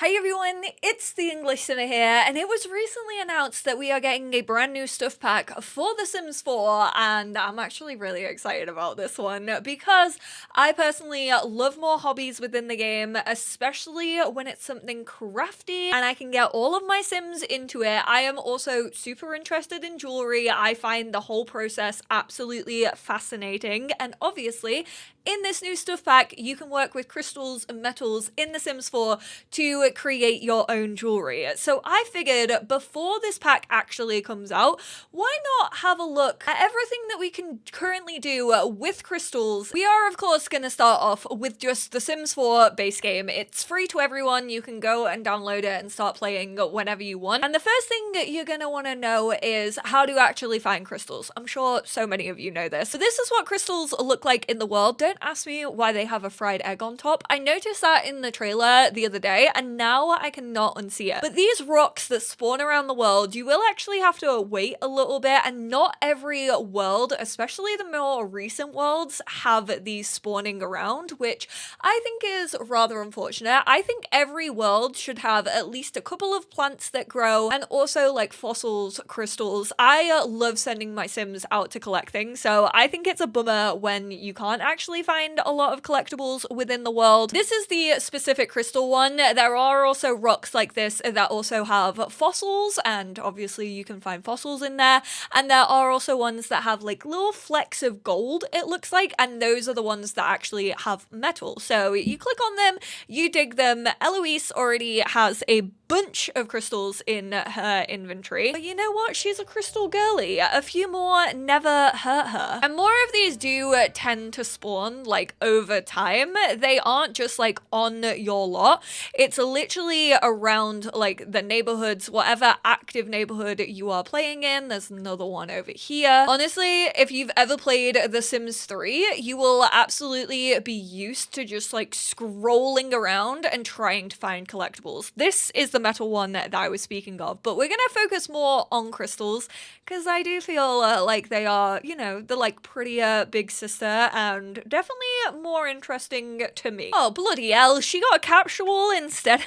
Hi everyone, it's the EnglishSimmer here, and it was recently announced that we are getting a brand new stuff pack for The Sims 4, and I'm actually really excited about this one because I personally love more hobbies within the game, especially when it's something crafty and I can get all of my Sims into it. I am also super interested in jewelry. I find the whole process absolutely fascinating, and obviously in this new stuff pack, you can work with crystals and metals in The Sims 4 to create your own jewelry. So I figured before this pack actually comes out, why not have a look at everything that we can currently do with crystals. We are of course going to start off with just The Sims 4 base game. It's free to everyone. You can go and download it and start playing whenever you want. And the first thing you're going to want to know is how to actually find crystals. I'm sure so many of you know this. So this is what crystals look like in the world. Don't ask me why they have a fried egg on top. I noticed that in the trailer the other day and now I cannot unsee it. But these rocks that spawn around the world, you will actually have to wait a little bit, and not every world, especially the more recent worlds, have these spawning around, which I think is rather unfortunate. I think every world should have at least a couple of plants that grow and also like fossils, crystals. I love sending my Sims out to collect things, so I think it's a bummer when you can't actually find a lot of collectibles within the world. This is the specific crystal one. There are also rocks like this that also have fossils, and obviously you can find fossils in there, and there are also ones that have like little flecks of gold, it looks like, and those are the ones that actually have metal. So you click on them, you dig them. Eloise already has a bunch of crystals in her inventory. But you know what? She's a crystal girly. A few more never hurt her. And more of these do tend to spawn like over time. They aren't just like on your lot. It's literally around like the neighborhoods, whatever active neighborhood you are playing in. There's another one over here. Honestly, if you've ever played The Sims 3, you will absolutely be used to just like scrolling around and trying to find collectibles. This is the metal one that I was speaking of, but we're gonna focus more on crystals because I do feel like they are, you know, the like prettier big sister and definitely more interesting to me. Oh, bloody hell, she got a capsule instead.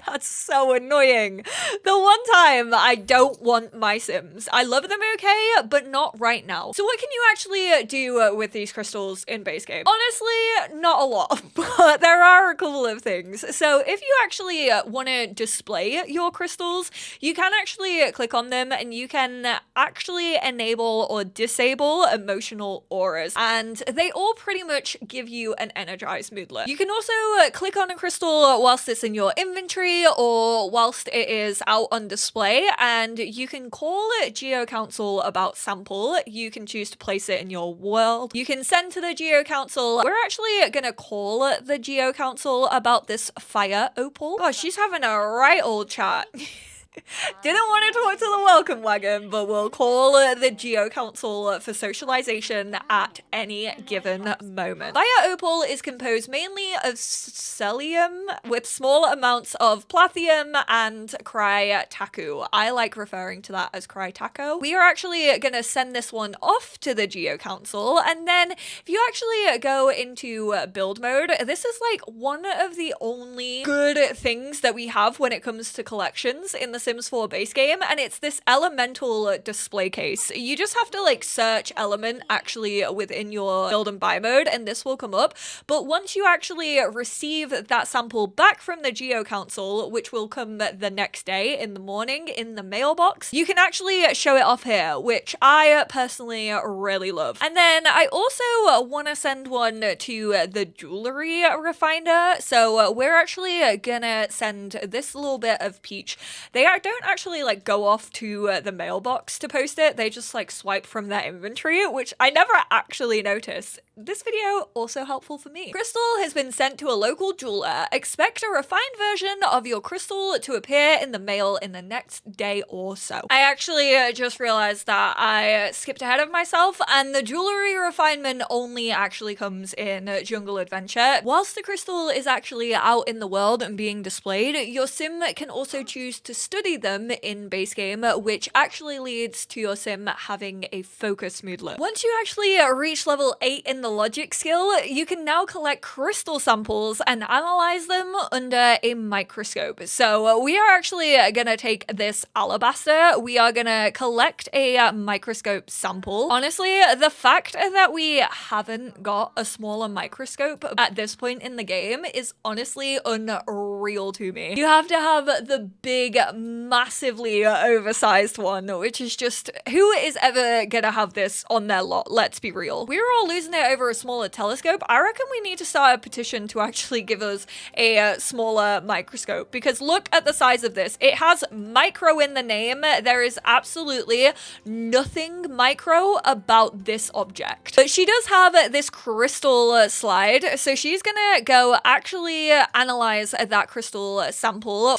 That's so annoying. The one time I don't want my Sims. I love them okay, but not right now. So what can you actually do with these crystals in base game? Honestly, not a lot, but there are a couple of things. So if you actually want to display your crystals, you can actually click on them and you can actually enable or disable emotional auras. And they all pretty much give you an energized moodlet. You can also click on a crystal whilst it's in your inventory or whilst it is out on display, and you can call it Geo Council about sample. You can choose to place it in your world. You can send to the Geo Council. We're actually gonna call the Geo Council about this fire opal. Gosh, she's having a right old chat. Didn't want to talk to the welcome wagon, but we'll call the Geo Council for socialization at any given moment. Fire opal is composed mainly of celium with small amounts of plathium and cry-taku. I like referring to that as cry-taco. We are actually going to send this one off to the Geo Council, and then if you actually go into build mode, this is like one of the only good things that we have when it comes to collections in the Sims 4 base game, and it's this elemental display case. You just have to like search element actually within your build and buy mode and this will come up, but once you actually receive that sample back from the Geo Council, which will come the next day in the morning in the mailbox, you can actually show it off here, which I personally really love. And then I also want to send one to the jewelry refiner, so we're actually gonna send this little bit of peach. They don't actually like go off to the mailbox to post it. They just like swipe from their inventory, which I never actually noticed. This video also helpful for me. Crystal has been sent to a local jeweler. Expect a refined version of your crystal to appear in the mail in the next day or so. I actually just realized that I skipped ahead of myself, and the jewelry refinement only actually comes in Jungle Adventure. Whilst the crystal is actually out in the world and being displayed, your sim can also choose to study study them in base game, which actually leads to your sim having a focus moodlet. Once you actually reach level 8 in the logic skill, you can now collect crystal samples and analyze them under a microscope. So we are actually gonna take this alabaster, we are gonna collect a microscope sample. Honestly, the fact that we haven't got a smaller microscope at this point in the game is honestly unreal to me. You have to have the big, massively oversized one, which is just, who is ever gonna have this on their lot? Let's be real. We're all losing it over a smaller telescope. I reckon we need to start a petition to actually give us a smaller microscope, because look at the size of this. It has micro in the name. There is absolutely nothing micro about this object. But she does have this crystal slide, so she's gonna go actually analyze that crystal sample.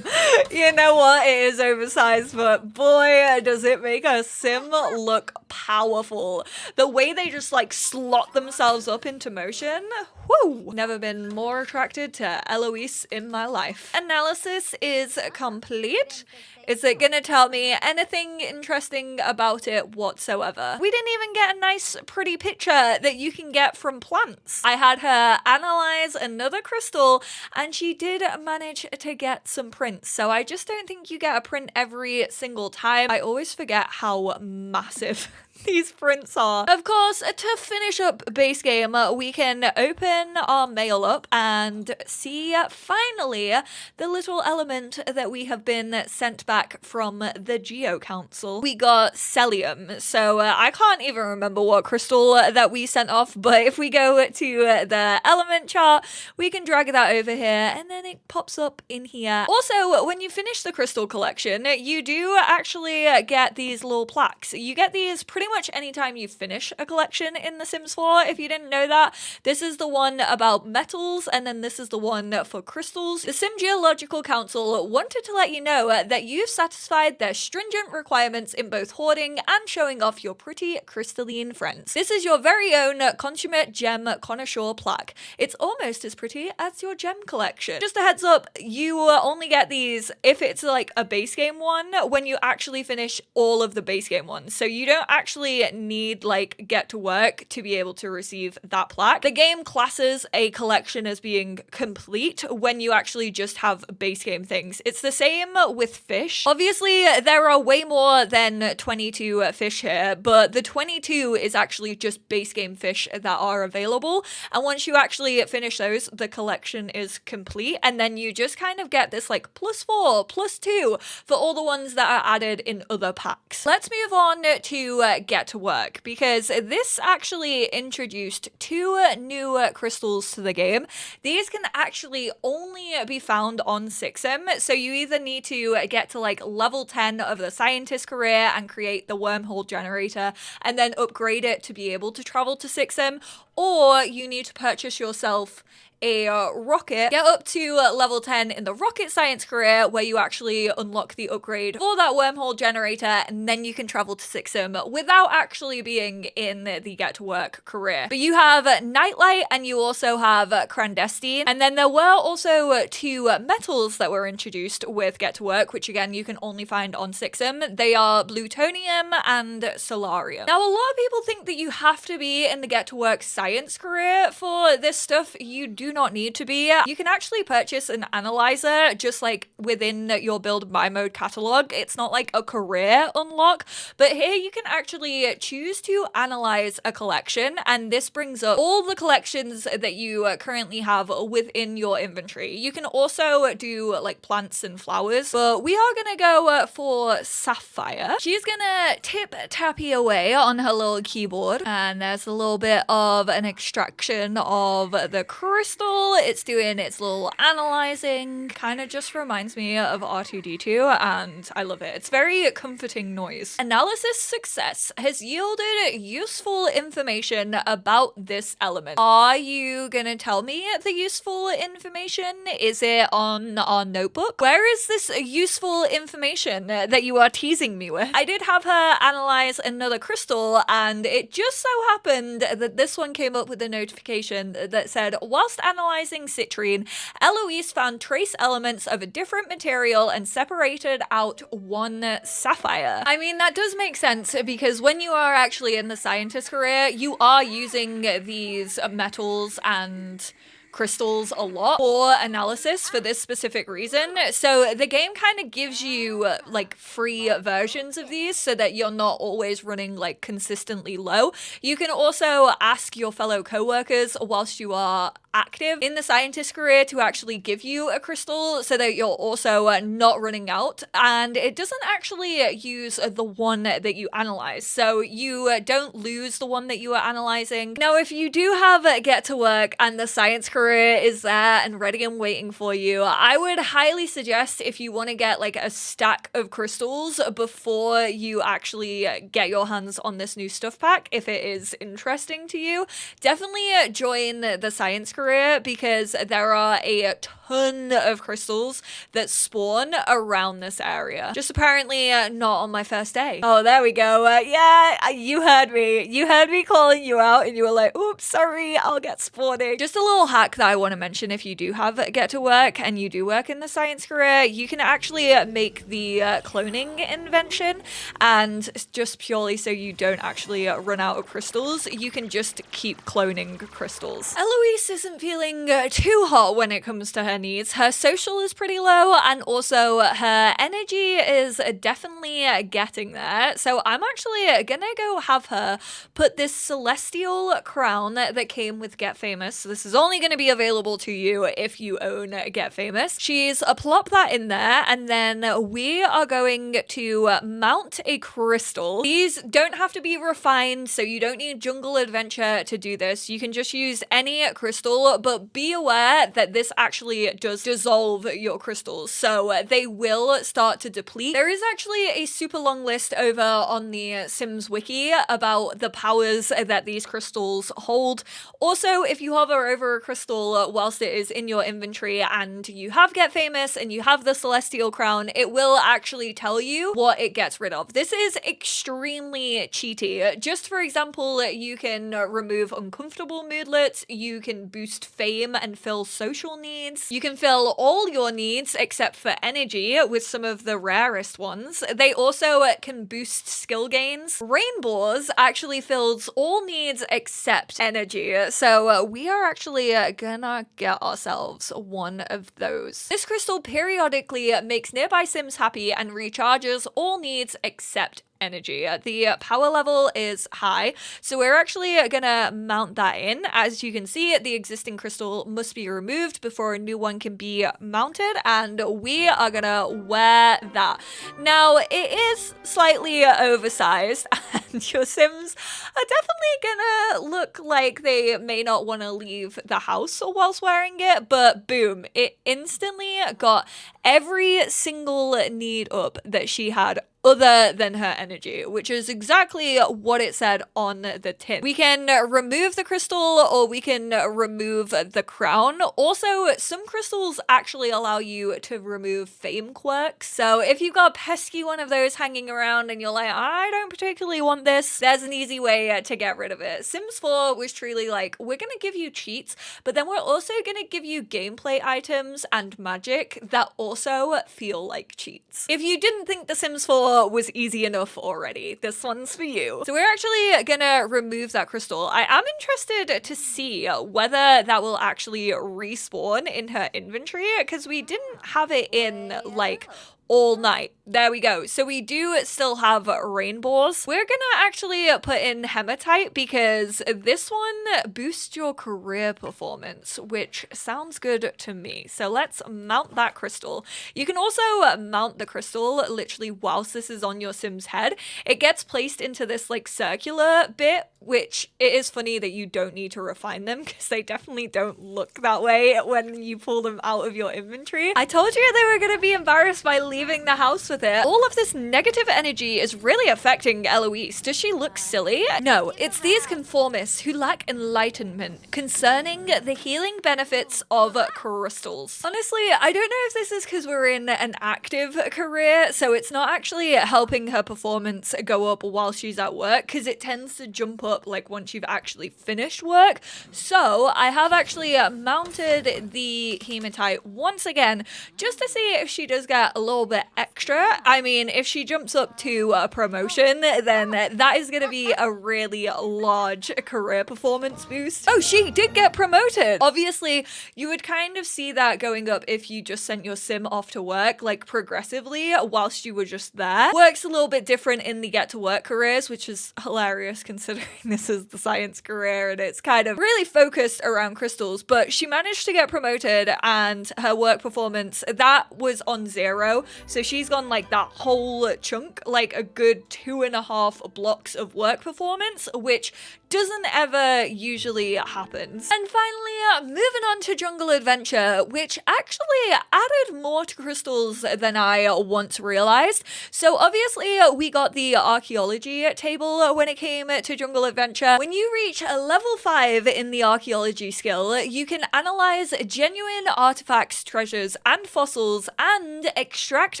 You know what? It is oversized, but boy, does it make a sim look powerful. The way they just like slot themselves up into motion. Woo! Never been more attracted to Eloise in my life. Analysis is complete. Is it gonna tell me anything interesting about it whatsoever? We didn't even get a nice pretty picture that you can get from plants. I had her analyze another crystal and she did manage to get some prints. So I just don't think you get a print every single time. I always forget how massive these prints are. Of course, to finish up base game, we can open our mail up and see finally the little element that we have been sent back from the Geo Council. We got Celium, so I can't even remember what crystal that we sent off, but if we go to the element chart, we can drag that over here and then it pops up in here. Also, when you finish the crystal collection, you do actually get these little plaques. You get these pretty much anytime you finish a collection in The Sims 4. If you didn't know that, this is the one about metals, and then this is the one for crystals. The Sim Geological Council wanted to let you know that you've satisfied their stringent requirements in both hoarding and showing off your pretty crystalline friends. This is your very own consummate gem connoisseur plaque. It's almost as pretty as your gem collection. Just a heads up, you only get these if it's like a base game one when you actually finish all of the base game ones. So you don't actually need like get to work to be able to receive that plaque. The game classes a collection as being complete when you actually just have base game things. It's the same with fish. Obviously, there are way more than 22 fish here, but the 22 is actually just base game fish that are available. And once you actually finish those, the collection is complete. And then you just kind of get this like +4, +2 for all the ones that are added in other packs. Let's move on to get to work, because this actually introduced 2 new crystals to the game. These can actually only be found on 6M, so you either need to get to like level 10 of the scientist career and create the wormhole generator and then upgrade it to be able to travel to 6M, or you need to purchase yourself a rocket, get up to level 10 in the rocket science career where you actually unlock the upgrade for that wormhole generator, and then you can travel to 6M without actually being in the get to work career. But you have nightlight and you also have clandestine, and then there were also 2 metals that were introduced with get to work, which again you can only find on 6M. They are plutonium and solarium. Now a lot of people think that you have to be in the get to work science career for this stuff. You do not need to be. You can actually purchase an analyzer just like within your build my mode catalog. It's not like a career unlock, but here you can actually choose to analyze a collection, and this brings up all the collections that you currently have within your inventory. You can also do like plants and flowers, but we are gonna go for Sapphire. She's gonna tip tappy away on her little keyboard, and there's a little bit of an extraction of the crystal. It's doing its little analyzing. Kind of just reminds me of R2-D2, and I love it. It's very comforting noise. Analysis success has yielded useful information about this element. Are you gonna tell me the useful information? Is it on our notebook? Where is this useful information that you are teasing me with? I did have her analyze another crystal, and it just so happened that this one came up with a notification that said, whilst analyzing citrine, Eloise found trace elements of a different material and separated out one sapphire. I mean, that does make sense because when you are actually in the scientist career, you are using these metals and crystals a lot for analysis for this specific reason. So the game kind of gives you like free versions of these so that you're not always running like consistently low. You can also ask your fellow co-workers whilst you are active in the scientist career to actually give you a crystal so that you're also not running out, and it doesn't actually use the one that you analyze, so you don't lose the one that you are analyzing. Now, if you do have get to work and the science career is there and ready and waiting for you, I would highly suggest, if you want to get like a stack of crystals before you actually get your hands on this new stuff pack, if it is interesting to you, definitely join the science career, because there are a ton of crystals that spawn around this area. Just apparently not on my first day. Oh, there we go. Yeah, you heard me. You heard me calling you out and you were like, oops, sorry, I'll get spawning. Just a little hack that I want to mention: if you do have get to work and you do work in the science career, you can actually make the cloning invention, and just purely so you don't actually run out of crystals, you can just keep cloning crystals. Eloise isn't feeling too hot when it comes to her needs. Her social is pretty low, and also her energy is definitely getting there. So I'm actually gonna go have her put this celestial crown that came with Get Famous. So this is only going to be available to you if you own Get Famous. She's plop that in there, and then we are going to mount a crystal. These don't have to be refined, so you don't need Jungle Adventure to do this. You can just use any crystal, but be aware that this actually does dissolve your crystals, so they will start to deplete. There is actually a super long list over on the Sims wiki about the powers that these crystals hold. Also, if you hover over a crystal whilst it is in your inventory and you have Get Famous and you have the Celestial Crown, it will actually tell you what it gets rid of. This is extremely cheaty. Just for example, you can remove uncomfortable moodlets, you can boost fame and fill social needs, you can fill all your needs except for energy with some of the rarest ones. They also can boost skill gains. Rainbows actually fills all needs except energy, so we are actually gonna get ourselves one of those. This crystal periodically makes nearby Sims happy and recharges all needs except energy. The power level is high, so we're actually gonna mount that in. As you can see, the existing crystal must be removed before a new one can be mounted, and we are gonna wear that. Now, it is slightly oversized, and your Sims are definitely gonna look like they may not want to leave the house whilst wearing it, but boom, it instantly got every single need up that she had other than her energy, which is exactly what it said on the tin. We can remove the crystal, or we can remove the crown. Also, some crystals actually allow you to remove fame quirks. So if you've got a pesky one of those hanging around and you're like, I don't particularly want this, there's an easy way to get rid of it. Sims 4 was truly like, we're gonna give you cheats, but then we're also gonna give you gameplay items and magic that also feel like cheats. If you didn't think The Sims 4 was easy enough already, this one's for you. So we're actually gonna remove that crystal. I am interested to see whether that will actually respawn in her inventory, because we didn't have it in like all night. There we go. So we do still have rainbows. We're gonna actually put in hematite because this one boosts your career performance, which sounds good to me. So let's mount that crystal. You can also mount the crystal literally whilst this is on your Sim's head. It gets placed into this like circular bit, which it is funny that you don't need to refine them because they definitely don't look that way when you pull them out of your inventory. I told you they were gonna be embarrassed by leaving the house with it. All of this negative energy is really affecting Eloise. Does she look silly? No, it's these conformists who lack enlightenment concerning the healing benefits of crystals. Honestly, I don't know if this is because we're in an active career, so it's not actually helping her performance go up while she's at work, because it tends to jump up like once you've actually finished work. So I have actually mounted the hematite once again just to see if she does get a little bit extra. I mean, if she jumps up to a promotion, then that is going to be a really large career performance boost. Oh, she did get promoted. Obviously, you would kind of see that going up if you just sent your sim off to work, like progressively whilst you were just there. Works a little bit different in the get to work careers, which is hilarious considering this is the science career and it's kind of really focused around crystals. But she managed to get promoted and her work performance, that was on 0. So she's gone like that whole chunk, like a good 2.5 blocks of work performance, which doesn't ever usually happens. And finally, moving on to Jungle Adventure, which actually added more to crystals than I once realized. So obviously we got the archaeology table when it came to Jungle Adventure. When you reach a level 5 in the archaeology skill, you can analyze genuine artifacts, treasures, and fossils, and extract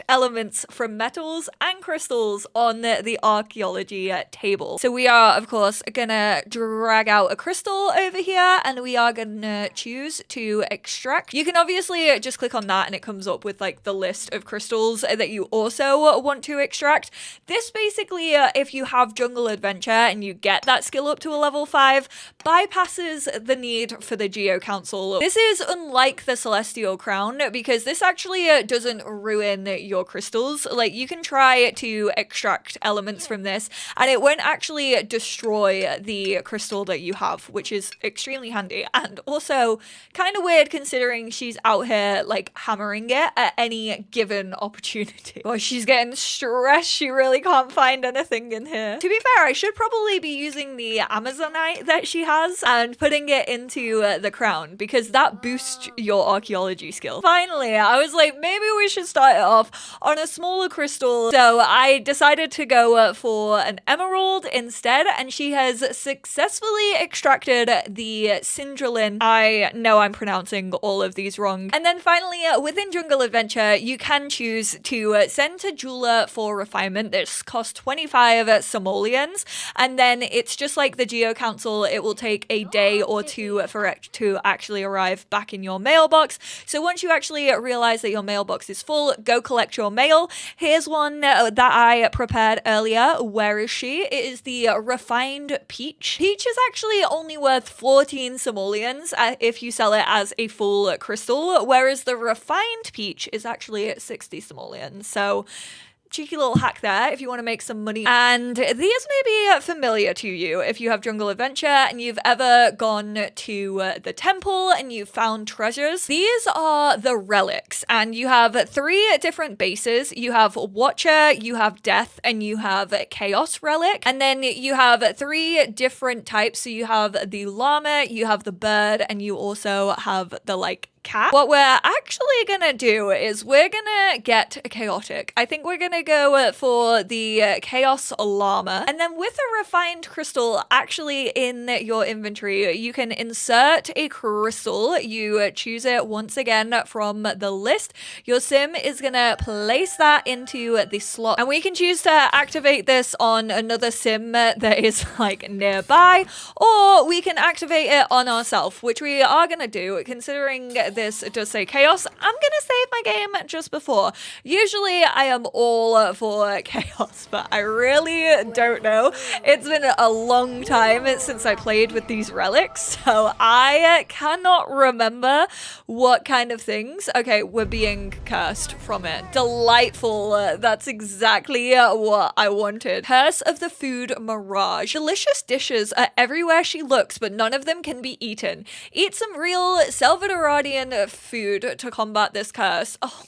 elements from metals and crystals on the archaeology table. So we are, of course, gonna drag out a crystal over here and we are gonna choose to extract. You can obviously just click on that and it comes up with like the list of crystals that you also want to extract. This basically, if you have Jungle Adventure and you get that skill up to a level 5, bypasses the need for the Geo Council. This is unlike the Celestial Crown because this actually doesn't ruin your crystals. Like you can try to extract elements from this and it won't actually destroy the crystal that you have, which is extremely handy and also kind of weird considering she's out here like hammering it at any given opportunity. Oh, she's getting stressed. She really can't find anything in here. To be fair, I should probably be using the Amazonite that she has and putting it into the crown because that boosts your archaeology skill. Finally, I was like, maybe we should start it off on a smaller crystal. So I decided to go for an emerald instead, and she has successfully extracted the Syndralin. I know I'm pronouncing all of these wrong. And then finally, within Jungle Adventure, you can choose to send to jeweler for refinement. This costs 25 simoleons, and then it's just like the Geo Council. It will take a day or two for it to actually arrive back in your mailbox. So once you actually realize that your mailbox is full, go collect your mail. Here's one that I prepared earlier. Where is she? It is the refined peach. Peach is actually only worth 14 simoleons if you sell it as a full crystal, whereas the refined peach is actually 60 simoleons. So cheeky little hack there if you want to make some money. And these may be familiar to you if you have Jungle Adventure and you've ever gone to the temple and you've found treasures. These are the relics, and you have 3 different bases. You have Watcher, you have Death, and you have Chaos Relic. And then you have 3 different types. So you have the llama, you have the bird, and you also have the like cat. What we're actually gonna do is we're gonna get chaotic. I think we're gonna go for the chaos llama, and then with a refined crystal actually in your inventory, you can insert a crystal. You choose it once again from the list. Your sim is gonna place that into the slot, and we can choose to activate this on another sim that is like nearby, or we can activate it on ourselves, which we are gonna do considering this does say chaos. I'm gonna save my game just before. Usually I am all for chaos, but I really don't know. It's been a long time since I played with these relics, so I cannot remember what kind of things. Okay, we're being cursed from it. Delightful. That's exactly what I wanted. Curse of the Food Mirage. Delicious dishes are everywhere she looks, but none of them can be eaten. Eat some real Salvadoradian food to combat this curse. Oh,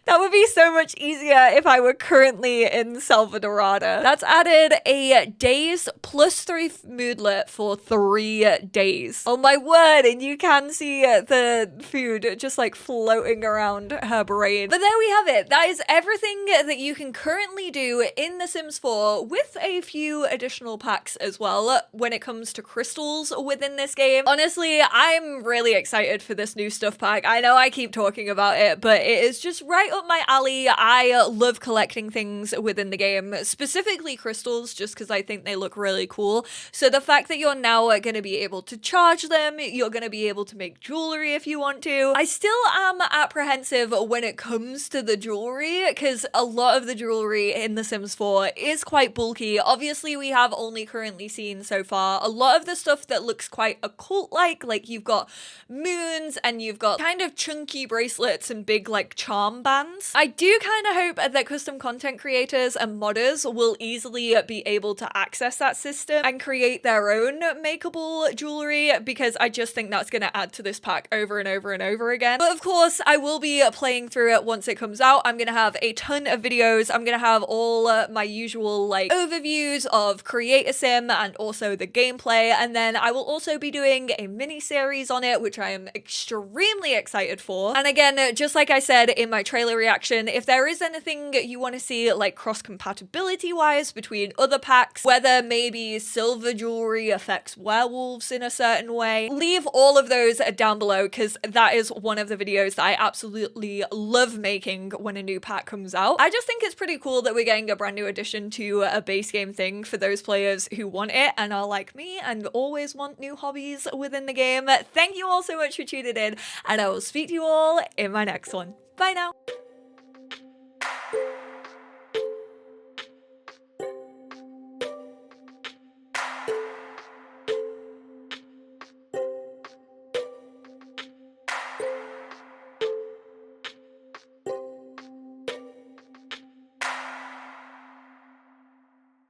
that would be so much easier if I were currently in Salvadorada. That's added a days plus 3 moodlet for 3 days. Oh my word, and you can see the food just like floating around her brain. But there we have it. That is everything that you can currently do in The Sims 4 with a few additional packs as well when it comes to crystals within this game. Honestly, I'm really excited for this new stuff pack. I know I keep talking about it, but it is just right up up my alley. I love collecting things within the game, specifically crystals, just because I think they look really cool. So the fact that you're now going to be able to charge them, you're going to be able to make jewelry if you want to. I still am apprehensive when it comes to the jewelry, because a lot of the jewelry in The Sims 4 is quite bulky. Obviously, we have only currently seen so far a lot of the stuff that looks quite occult-like you've got moons and you've got kind of chunky bracelets and big like charm bands. I do kind of hope that custom content creators and modders will easily be able to access that system and create their own makeable jewelry, because I just think that's going to add to this pack over and over and over again. But of course, I will be playing through it once it comes out. I'm going to have a ton of videos. I'm going to have all my usual like overviews of Create a Sim and also the gameplay, and then I will also be doing a mini series on it, which I am extremely excited for. And again, just like I said in my trailer reaction, if there is anything you want to see like cross compatibility wise between other packs, whether maybe silver jewelry affects werewolves in a certain way, leave all of those down below, because that is one of the videos that I absolutely love making when a new pack comes out. I just think it's pretty cool that we're getting a brand new addition to a base game thing for those players who want it and are like me and always want new hobbies within the game. Thank you all so much for tuning in, and I will speak to you all in my next one. Bye now.